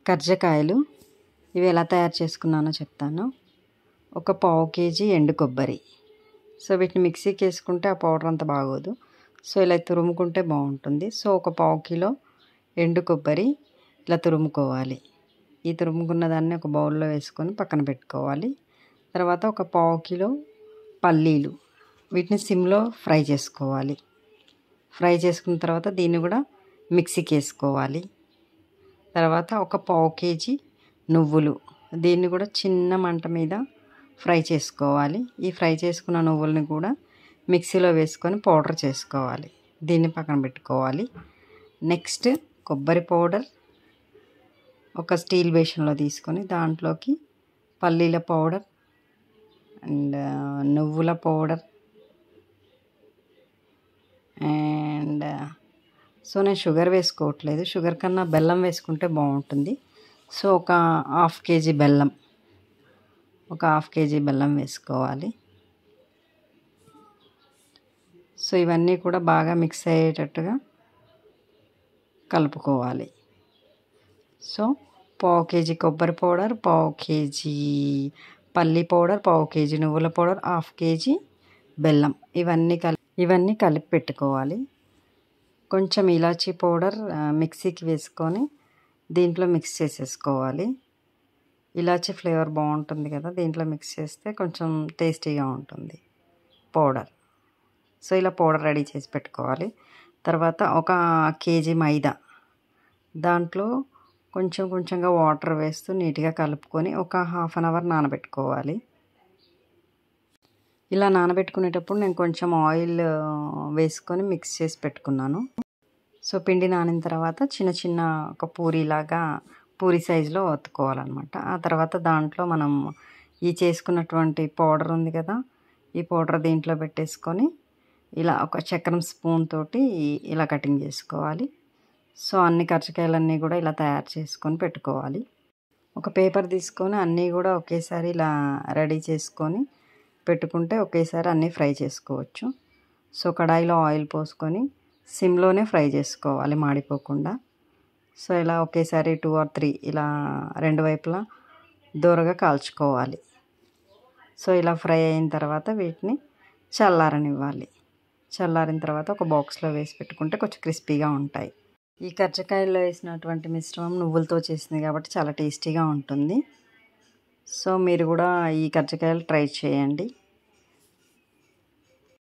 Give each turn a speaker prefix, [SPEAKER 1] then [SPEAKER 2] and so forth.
[SPEAKER 1] కర్జకాయలు ఇవి ఎలా తయారు చేసుకున్నానో చెప్తాను. ఒక పావు కేజీ ఎండు కొబ్బరి. సో వీటిని మిక్సీకి వేసుకుంటే ఆ పౌడర్ అంత బాగోదు. సో ఇలా తురుముకుంటే బాగుంటుంది. సో ఒక పావు కిలో ఎండు కొబ్బరి ఇలా తురుముకోవాలి. ఈ తురుముకున్న దాన్ని ఒక బౌల్లో వేసుకొని పక్కన పెట్టుకోవాలి. తర్వాత ఒక పావు కిలో పల్లీలు, వీటిని సిమ్లో ఫ్రై చేసుకోవాలి. ఫ్రై చేసుకున్న తర్వాత దీన్ని కూడా మిక్సీకి వేసుకోవాలి. తర్వాత ఒక పావు కేజీ నువ్వులు, దీన్ని కూడా చిన్న మంట మీద ఫ్రై చేసుకోవాలి. ఈ ఫ్రై చేసుకున్న నువ్వులని కూడా మిక్సీలో వేసుకొని పౌడర్ చేసుకోవాలి. దీన్ని పక్కన పెట్టుకోవాలి. నెక్స్ట్ కొబ్బరి పౌడర్ ఒక స్టీల్ బేషన్లో తీసుకొని దాంట్లోకి పల్లీల పౌడర్ అండ్ నువ్వుల పౌడర్ అండ్ సో నేను షుగర్ వేసుకోవట్లేదు, షుగర్ కన్నా బెల్లం వేసుకుంటే బాగుంటుంది. సో ఒక హాఫ్ కేజీ బెల్లం వేసుకోవాలి. సో ఇవన్నీ కూడా బాగా మిక్స్ అయ్యేటట్టుగా కలుపుకోవాలి. సో పావు కేజీ కొబ్బరి పౌడర్, పావు కేజీ పల్లి పౌడర్, పావు కేజీ నువ్వుల పౌడర్, హాఫ్ కేజీ బెల్లం, ఇవన్నీ కలిపి పెట్టుకోవాలి. కొంచెం ఇలాచీ పౌడర్ మిక్సీకి వేసుకొని దీంట్లో మిక్స్ చేసేసుకోవాలి. ఇలాచీ ఫ్లేవర్ బాగుంటుంది కదా, దీంట్లో మిక్స్ చేస్తే కొంచెం టేస్టీగా ఉంటుంది పౌడర్. సో ఇలా పౌడర్ రెడీ చేసి పెట్టుకోవాలి. తర్వాత ఒక కేజీ మైదా, దాంట్లో కొంచెంగా వాటర్ వేస్తూ నీట్గా కలుపుకొని ఒక హాఫ్ అన్ అవర్ నానబెట్టుకోవాలి. ఇలా నానబెట్టుకునేటప్పుడు నేను కొంచెం ఆయిల్ వేసుకొని మిక్స్ చేసి పెట్టుకున్నాను. సో పిండి నానిన తర్వాత చిన్న ఒక పూరి సైజులో ఒత్తుకోవాలన్నమాట. ఆ తర్వాత దాంట్లో మనం ఈ చేసుకున్నటువంటి పౌడర్ ఉంది కదా, ఈ పౌడర్ దీంట్లో పెట్టేసుకొని ఇలా ఒక చక్రం స్పూన్ తోటి ఇలా కటింగ్ చేసుకోవాలి. సో అన్ని కర్జకాయలన్నీ కూడా ఇలా తయారు చేసుకొని పెట్టుకోవాలి. ఒక పేపర్ తీసుకొని అన్నీ కూడా ఒకేసారి ఇలా రెడీ చేసుకొని పెట్టుకుంటే ఒకేసారి అన్నీ ఫ్రై చేసుకోవచ్చు. సో కడాయిలో ఆయిల్ పోసుకొని సిమ్లోనే ఫ్రై చేసుకోవాలి మాడిపోకుండా. సో ఇలా ఒకేసారి 2 or 3 ఇలా రెండు వైపులా దూరగా కాల్చుకోవాలి. సో ఇలా ఫ్రై అయిన తర్వాత వీటిని చల్లారనివ్వాలి. చల్లారిన తర్వాత ఒక బాక్స్లో వేసి పెట్టుకుంటే కొంచెం క్రిస్పీగా ఉంటాయి. ఈ కర్జకాయల్లో వేసినటువంటి మిశ్రమం నువ్వులతో చేసింది కాబట్టి చాలా టేస్టీగా ఉంటుంది. సో మీరు కూడా ఈ కర్జకాయలు ట్రై చేయండి.